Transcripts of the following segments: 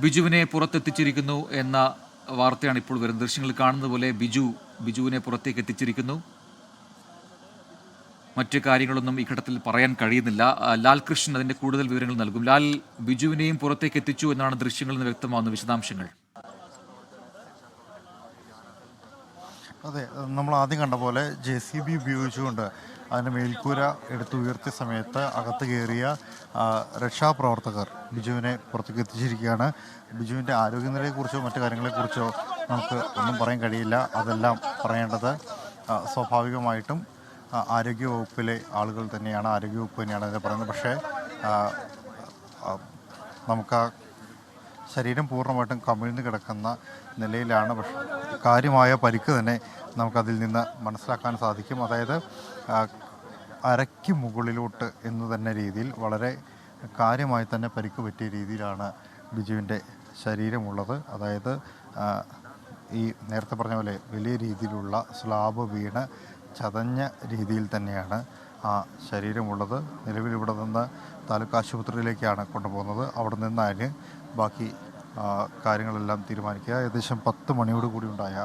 ബിജുവിനെ പുറത്തെത്തിച്ചിരിക്കുന്നു എന്ന വാർത്തയാണ് ഇപ്പോൾ വരുന്നത്. ദൃശ്യങ്ങൾ കാണുന്നത് പോലെ ബിജുവിനെ പുറത്തേക്ക് എത്തിച്ചിരിക്കുന്നു. മറ്റു കാര്യങ്ങളൊന്നും ഈ ഘട്ടത്തിൽ പറയാൻ കഴിയുന്നില്ല. ലാൽ കൃഷ്ണൻ അതിന്റെ കൂടുതൽ വിവരങ്ങൾ നൽകും. ലാൽ, ബിജുവിനെയും പുറത്തേക്ക് എത്തിച്ചു എന്നാണ് ദൃശ്യങ്ങളിൽ നിന്ന് വ്യക്തമാകുന്ന വിശദാംശങ്ങൾ. അതെ, നമ്മൾ ആദ്യം കണ്ട പോലെ JCB ഉപയോഗിച്ചുകൊണ്ട് അതിൻ്റെ മേൽക്കൂര എടുത്തുയർത്തിയ സമയത്ത് അകത്ത് കയറിയ രക്ഷാപ്രവർത്തകർ ബിജുവിനെ പുറത്തേക്ക് എത്തിച്ചിരിക്കുകയാണ്. ബിജുവിൻ്റെ ആരോഗ്യനിലയെക്കുറിച്ചോ മറ്റു കാര്യങ്ങളെക്കുറിച്ചോ നമുക്ക് ഒന്നും പറയാൻ കഴിയില്ല. അതെല്ലാം പറയേണ്ടത് സ്വാഭാവികമായിട്ടും ആരോഗ്യവകുപ്പിലെ ആളുകൾ തന്നെയാണ്, ആരോഗ്യവകുപ്പ് തന്നെയാണ് അതിനെ പറയുന്നത്. പക്ഷേ നമുക്ക് ശരീരം പൂർണ്ണമായിട്ടും കമിഴ്ന്ന് കിടക്കുന്ന നിലയിലാണ്. പക്ഷേ കാര്യമായ പരിക്ക് തന്നെ നമുക്കതിൽ നിന്ന് മനസ്സിലാക്കാൻ സാധിക്കും. അതായത് അരയ്ക്ക് മുകളിലോട്ട് എന്ന് തന്നെ രീതിയിൽ വളരെ കാര്യമായി തന്നെ പരിക്ക് പറ്റിയ രീതിയിലാണ് ബിജുവിൻ്റെ ശരീരമുള്ളത്. അതായത് ഈ നേരത്തെ പറഞ്ഞ പോലെ വലിയ രീതിയിലുള്ള സ്ലാബ് വീണ് ചതഞ്ഞ രീതിയിൽ തന്നെയാണ് ആ ശരീരമുള്ളത്. നിലവിൽ ഇവിടെ നിന്ന് താലൂക്ക് ആശുപത്രിയിലേക്കാണ് കൊണ്ടുപോകുന്നത്. അവിടെ നിന്നതിന് ബാക്കി കാര്യങ്ങളെല്ലാം തീരുമാനിക്കുക. ഏകദേശം 10 മണിയോട് കൂടി ഉണ്ടായ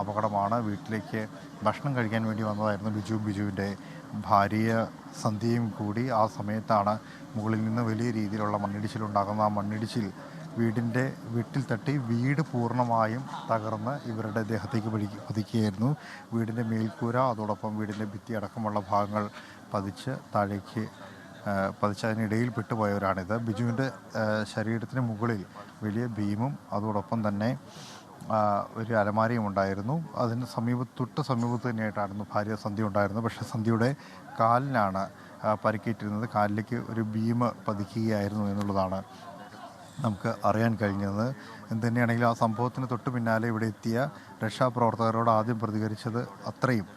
അപകടമാണ്. വീട്ടിലേക്ക് ഭക്ഷണം കഴിക്കാൻ വേണ്ടി വന്നതായിരുന്നു ബിജുവിൻ്റെ ഭാര്യ സന്ധ്യയും കൂടി. ആ സമയത്താണ് മുകളിൽ നിന്ന് വലിയ രീതിയിലുള്ള മണ്ണിടിച്ചിലുണ്ടാകുന്ന. ആ മണ്ണിടിച്ചിൽ വീട്ടിൽ തട്ടി വീട് പൂർണ്ണമായും തകർന്ന് ഇവരുടെ ദേഹത്തേക്ക് പതിക്കുകയായിരുന്നു. വീടിൻ്റെ മേൽക്കൂര, അതോടൊപ്പം വീടിൻ്റെ ഭിത്തി അടക്കമുള്ള ഭാഗങ്ങൾ താഴേക്ക് പതിച്ചതിനിടയിൽ പെട്ടുപോയവരാണിത്. ബിജുവിൻ്റെ ശരീരത്തിന് മുകളിൽ വലിയ ഭീമും അതോടൊപ്പം തന്നെ ഒരു അലമാരയും ഉണ്ടായിരുന്നു. അതിന് തൊട്ട് സമീപത്ത് തന്നെയായിട്ടായിരുന്നു ഭാര്യ സന്ധ്യ ഉണ്ടായിരുന്നത്. പക്ഷേ സന്ധ്യയുടെ കാലിനാണ് പരിക്കേറ്റിരുന്നത്. കാലിലേക്ക് ഒരു ഭീം പതിക്കുകയായിരുന്നു എന്നുള്ളതാണ് നമുക്ക് അറിയാൻ കഴിഞ്ഞത്. എന്തുതന്നെയാണെങ്കിലും ആ സംഭവത്തിന് തൊട്ട് പിന്നാലെ ഇവിടെ എത്തിയ രക്ഷാപ്രവർത്തകരോട് ആദ്യം പ്രതികരിച്ചത് അത്രയും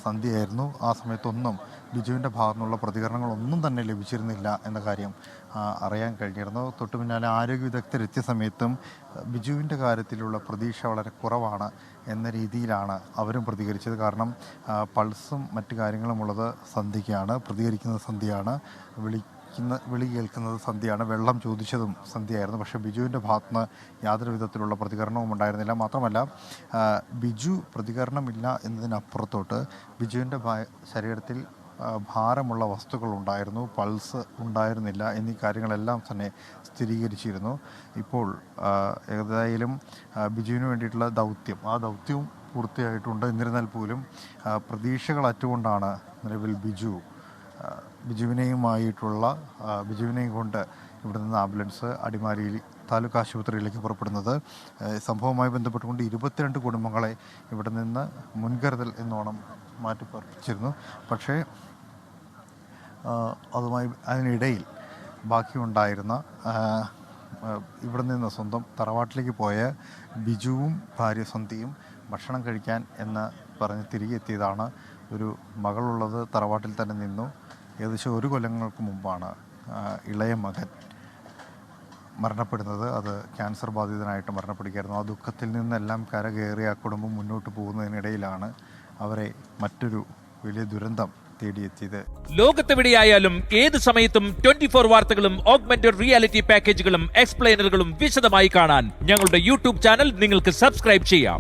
സന്ധ്യയായിരുന്നു. ആ സമയത്തൊന്നും ബിജുവിൻ്റെ ഭാഗത്തുനിന്നുള്ള പ്രതികരണങ്ങളൊന്നും തന്നെ ലഭിച്ചിരുന്നില്ല എന്ന കാര്യം അറിയാൻ കഴിഞ്ഞിരുന്നു. തൊട്ട് പിന്നാലെ ആരോഗ്യ വിദഗ്ധരെത്തിയ സമയത്തും ബിജുവിൻ്റെ കാര്യത്തിലുള്ള പ്രതീക്ഷ വളരെ കുറവാണ് എന്ന രീതിയിലാണ് അവരും പ്രതികരിച്ചത്. കാരണം പൾസും മറ്റു കാര്യങ്ങളുമുള്ളത് സന്ധ്യയ്ക്കാണ്, പ്രതികരിക്കുന്നത് സന്ധ്യയാണ്, വിളി കേൾക്കുന്നത് സന്ധ്യയാണ്, വെള്ളം ചോദിച്ചതും സന്ധ്യയായിരുന്നു. പക്ഷേ ബിജുവിൻ്റെ ഭാഗത്തുനിന്ന് യാതൊരു വിധത്തിലുള്ള പ്രതികരണവും ഉണ്ടായിരുന്നില്ല. മാത്രമല്ല ബിജു പ്രതികരണമില്ല എന്നതിനപ്പുറത്തോട്ട് ബിജുവിൻ്റെ ശരീരത്തിൽ ഭാരമുള്ള വസ്തുക്കൾ ഉണ്ടായിരുന്നു, പൾസ് ഉണ്ടായിരുന്നില്ല എന്നീ കാര്യങ്ങളെല്ലാം തന്നെ സ്ഥിരീകരിച്ചിരുന്നു. ഇപ്പോൾ ഏതായാലും ബിജുവിന് വേണ്ടിയിട്ടുള്ള ആ ദൗത്യവും പൂർത്തിയായിട്ടുണ്ട്. എന്നിരുന്നാൽ പോലും പ്രതീക്ഷകൾ അറ്റുകൊണ്ടാണ് നിലവിൽ ബിജുവിനെയും കൊണ്ട് ഇവിടെ നിന്ന് ആംബുലൻസ് അടിമാലിയിൽ താലൂക്ക് ആശുപത്രിയിലേക്ക് പുറപ്പെടുന്നത്. സംഭവവുമായി ബന്ധപ്പെട്ടുകൊണ്ട് 22 കുടുംബങ്ങളെ ഇവിടെ നിന്ന് മുൻകരുതൽ എന്നോണം മാറ്റിപ്പാർപ്പിച്ചിരുന്നു. പക്ഷേ അതിനിടയിൽ ബാക്കിയുണ്ടായിരുന്ന ഇവിടെ നിന്ന് സ്വന്തം തറവാട്ടിലേക്ക് പോയ ബിജുവും ഭാര്യ സന്ധ്യയും ഭക്ഷണം കഴിക്കാൻ എന്ന് പറഞ്ഞ് തിരികെ എത്തിയതാണ്. ഒരു മകളുള്ളത് തറവാട്ടിൽ തന്നെ നിന്നു. ഏകദേശം 1 കൊല്ലങ്ങൾക്ക് മുമ്പാണ് ഇളയ മകൻ മരണപ്പെടുന്നത്. അത് ക്യാൻസർ ബാധിതനായിട്ട് മരണപ്പെടുകയായിരുന്നു. ആ ദുഃഖത്തിൽ നിന്നെല്ലാം കരകയറിയ കുടുംബം മുന്നോട്ട് പോകുന്നതിനിടയിലാണ് അവരെ മറ്റൊരു വലിയ ദുരന്തം തേടിയെത്തിയത്. ലോകത്തെവിടെയായാലും ഏത് സമയത്തും 24 വാർത്തകളും ഓഗ്മെന്റഡ് റിയാലിറ്റി പാക്കേജുകളും എക്സ്പ്ലെയിനറുകളും വിശദമായി കാണാൻ ഞങ്ങളുടെ YouTube ചാനൽ നിങ്ങൾക്ക് സബ്സ്ക്രൈബ് ചെയ്യാം.